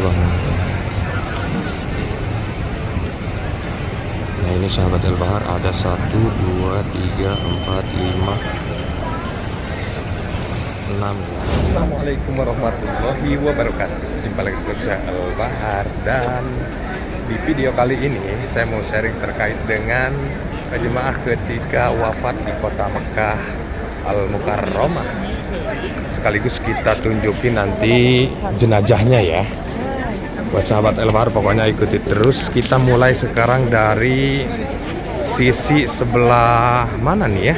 bangun. Nah ini sahabat El Bahar, ada 1, 2, 3, 4, 5, 6. Assalamualaikum warahmatullahi wabarakatuh. Jumpa lagi dengan saya El Bahar, dan di video kali ini saya mau sharing terkait dengan jemaah ketika wafat di kota Mekah Al-Mukarramah. Sekaligus kita tunjukin nanti jenazahnya ya. Buat sahabat El Bahar pokoknya ikuti terus. Kita mulai sekarang dari sisi sebelah mana nih ya,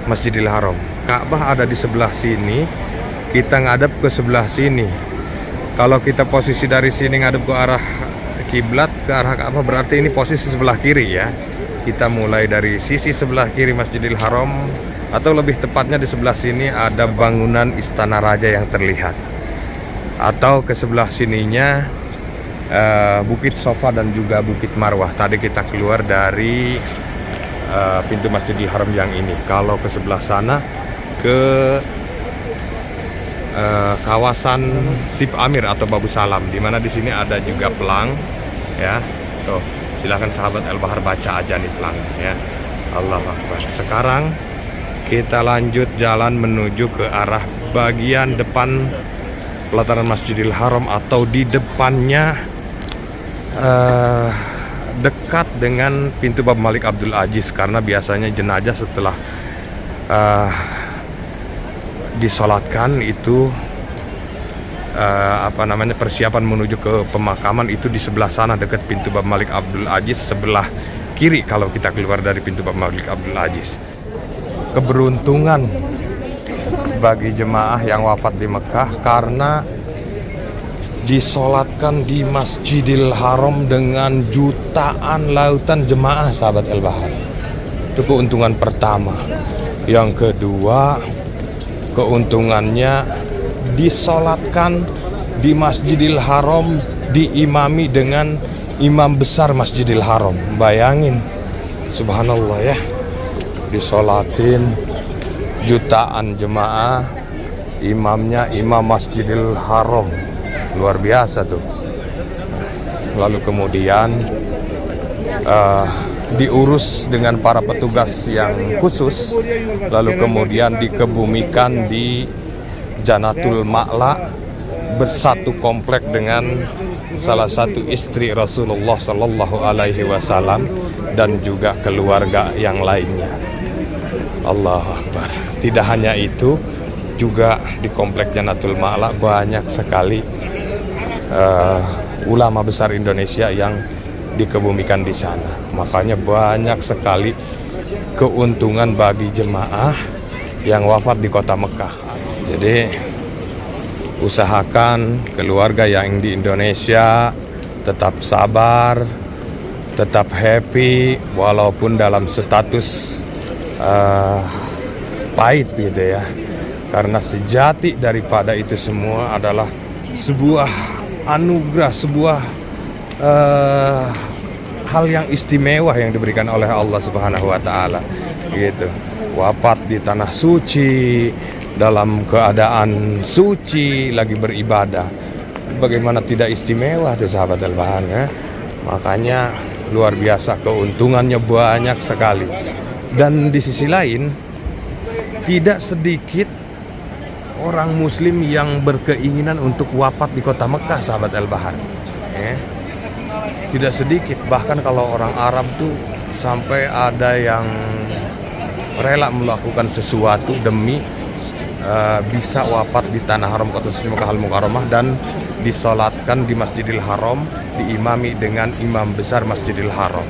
Masjidil Haram. Ka'bah ada di sebelah sini, kita ngadep ke sebelah sini. Kalau kita posisi dari sini ngadep ke arah kiblat, ke arah Ka'bah, berarti ini posisi sebelah kiri ya. Kita mulai dari sisi sebelah kiri Masjidil Haram, atau lebih tepatnya di sebelah sini ada bangunan Istana Raja yang terlihat. Atau ke sebelah sininya Bukit Sofa dan juga Bukit Marwah. Tadi kita keluar dari pintu Masjidil Haram yang ini. Kalau ke sebelah sana ke kawasan Sip Amir atau Babu Salam, dimana di sini ada juga pelang ya. So, silahkan sahabat El Bahar baca aja nih pelang ya. Allahu Akbar. Sekarang kita lanjut jalan menuju ke arah bagian depan pelataran Masjidil Haram, atau di depannya dekat dengan pintu Bab Malik Abdul Aziz, karena biasanya jenazah setelah disolatkan itu persiapan menuju ke pemakaman itu di sebelah sana dekat pintu Bab Malik Abdul Aziz, sebelah kiri kalau kita keluar dari pintu Bab Malik Abdul Aziz. Keberuntungan bagi jemaah yang wafat di Mekah karena disolatkan di Masjidil Haram dengan jutaan lautan jemaah sahabat El Bahar. Itu keuntungan pertama. Yang kedua, keuntungannya disolatkan di Masjidil Haram, diimami dengan imam besar Masjidil Haram. Bayangin, subhanallah ya, disolatin jutaan jemaah, imamnya imam Masjidil Haram. Luar biasa tuh. Lalu kemudian diurus dengan para petugas yang khusus, lalu kemudian dikebumikan di Janatul Ma'la bersatu komplek dengan salah satu istri Rasulullah Shallallahu Alaihi Wasallam dan juga keluarga yang lainnya. Allahu Akbar. Tidak hanya itu, juga di komplek Janatul Ma'la banyak sekali ulama besar Indonesia yang dikebumikan di sana. Makanya banyak sekali keuntungan bagi jemaah yang wafat di kota Mekah. Jadi usahakan keluarga yang di Indonesia tetap sabar, tetap happy walaupun dalam status pahit gitu ya. Karena sejati daripada itu semua adalah sebuah anugerah, sebuah hal yang istimewa yang diberikan oleh Allah Subhanahu wa taala gitu. Wafat di tanah suci, dalam keadaan suci, lagi beribadah. Bagaimana tidak istimewa tuh sahabat El Bahar ya? Makanya luar biasa, keuntungannya banyak sekali. Dan di sisi lain, tidak sedikit orang muslim yang berkeinginan untuk wafat di kota Mekah sahabat El Bahar ya. Tidak sedikit, bahkan kalau orang Arab tuh sampai ada yang rela melakukan sesuatu demi bisa wafat di tanah haram kota suci Mekah Al-Mukarramah dan disolatkan di Masjidil Haram, diimami dengan imam besar Masjidil Haram.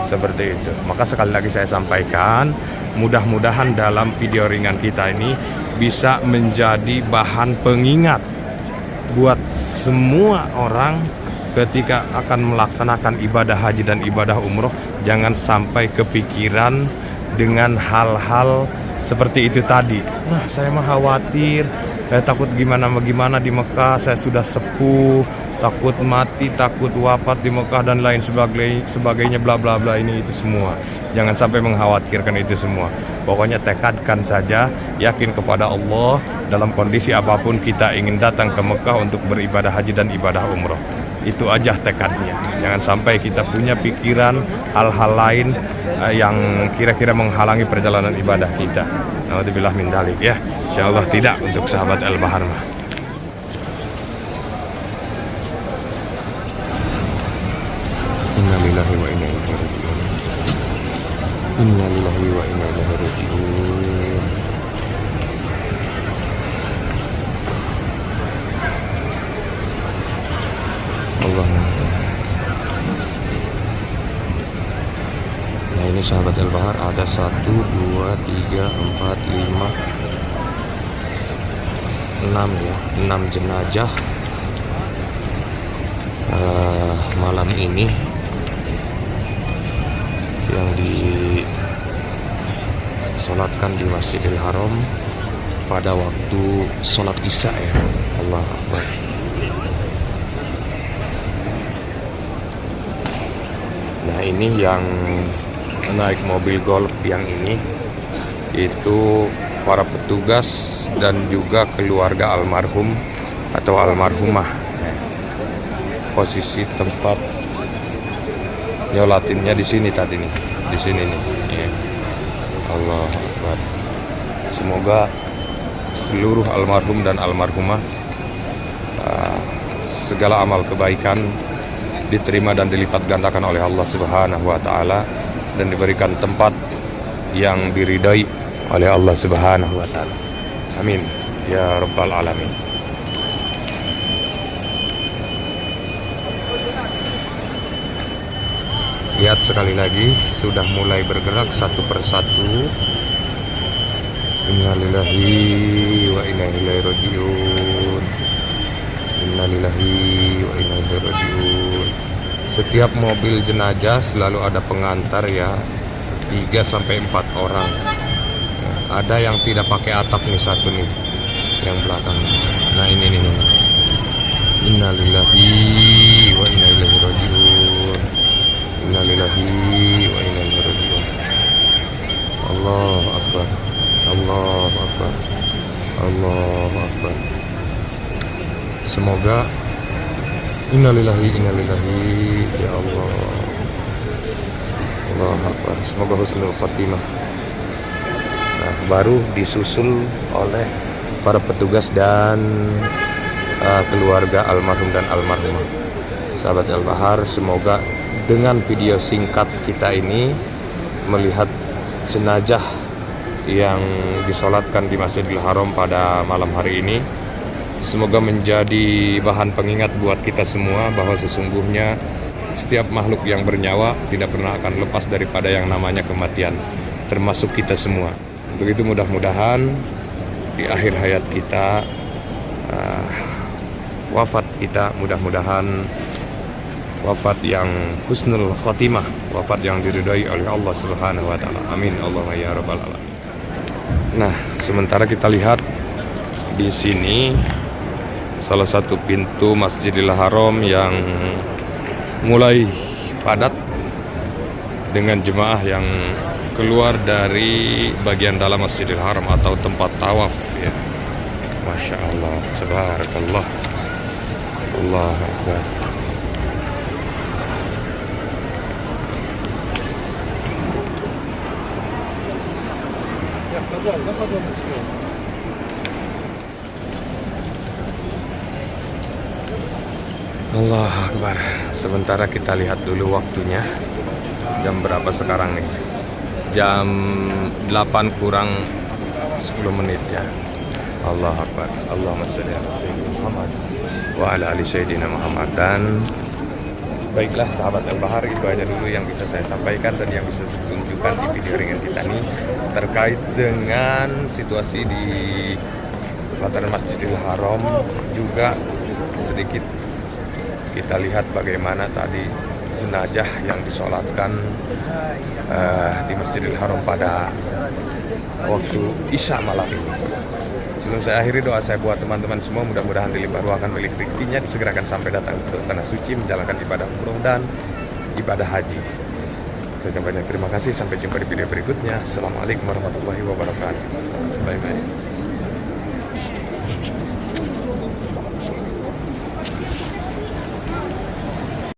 Seperti itu. Maka sekali lagi saya sampaikan, mudah-mudahan dalam video ringan kita ini bisa menjadi bahan pengingat buat semua orang ketika akan melaksanakan ibadah haji dan ibadah umroh. Jangan sampai kepikiran dengan hal-hal seperti itu tadi. Nah, saya mah khawatir Saya takut gimana di Mekah, saya sudah sepuh, takut mati, takut wafat di Mekah dan lain sebagainya, bla bla bla, ini itu semua. Jangan sampai mengkhawatirkan itu semua. Pokoknya tekadkan saja, yakin kepada Allah dalam kondisi apapun kita ingin datang ke Mekah untuk beribadah haji dan ibadah umroh. Itu aja tekadnya. Jangan sampai kita punya pikiran hal-hal lain yang kira-kira menghalangi perjalanan ibadah kita. Naudzubillah min dzalik ya. Insyaallah tidak untuk sahabat Al-Bahar mah. Innalillahi wa inna ilaihi raji'un. Innalillahi wa inna ilaihi raji'un. Allah. Nah ini sahabat Al-Bahar, ada 1, 2, 3, 4, 5, 6 ya, 6 jenazah malam ini yang disolatkan di Masjidil Haram pada waktu sholat Isya ya. Allah Akbar. Nah ini yang naik mobil Golf yang ini itu para petugas dan juga keluarga almarhum atau almarhumah. Posisi tempat nyolatinnya di sini tadi nih, di sini nih. Ya. Allah Akbar. Semoga seluruh almarhum dan almarhumah segala amal kebaikan diterima dan dilipat gandakan oleh Allah Subhanahu wa taala dan diberikan tempat yang diridai oleh Allah Subhanahu wa taala. Amin ya rabbal alamin. Lihat sekali lagi sudah mulai bergerak satu persatu. Innalillahi wa inna ilaihi raji'un. Innalillahi wa inna ilaihi raji'un. Setiap mobil jenazah selalu ada pengantar ya, 3-4 orang. Ada yang tidak pakai atap nih, satu nih yang belakang. Nah ini. Innalillahi wa inna ilaihi raji'un. Innalillahi wa inna ilaihi raji'un. Allahu Akbar. Allahu Akbar. Allahu Akbar. Semoga innalillahi ya Allah. Allahu Akbar. Semoga husnul khatimah. Nah, baru disusul oleh para petugas dan keluarga almarhum dan almarhumah. Sahabat Al-Bahar, semoga dengan video singkat kita ini melihat jenazah yang disolatkan di Masjidil Haram pada malam hari ini, semoga menjadi bahan pengingat buat kita semua bahwa sesungguhnya setiap makhluk yang bernyawa tidak pernah akan lepas daripada yang namanya kematian, termasuk kita semua. Untuk itu mudah-mudahan di akhir hayat kita, wafat kita, mudah-mudahan wafat yang husnul khotimah, wafat yang diridhai oleh Allah Subhanahu wa taala. Amin Allahumma ya rabbal alamin. Nah, sementara kita lihat di sini salah satu pintu Masjidil Haram yang mulai padat dengan jemaah yang keluar dari bagian dalam Masjidil Haram atau tempat tawaf ya. Masya Allah, tabarakallah. Allahu Akbar. Allah Akbar. Sementara kita lihat dulu waktunya. Jam berapa sekarang nih? Jam 8 kurang 10 menit ya. Allah Akbar. Allahumma shalli ala sayyidina Muhammad wa ala ali sayyidina Muhammad. Dan baiklah sahabat Al-Bahar, itu aja dulu yang bisa saya sampaikan dan yang bisa saya tunjukkan di video ringan kita nih terkait dengan situasi di pelataran Masjidil Haram. Juga sedikit kita lihat bagaimana tadi jenazah yang disolatkan di Masjidil Haram pada waktu Isya malam ini. Sebelum saya akhiri, doa saya buat teman-teman semua, mudah-mudahan dilimpah ruahkan milik rezekinya, disegerakan sampai datang ke tanah suci, menjalankan ibadah umroh dan ibadah haji. Saya banyak terima kasih, sampai jumpa di video berikutnya. Assalamualaikum warahmatullahi wabarakatuh. Bye bye.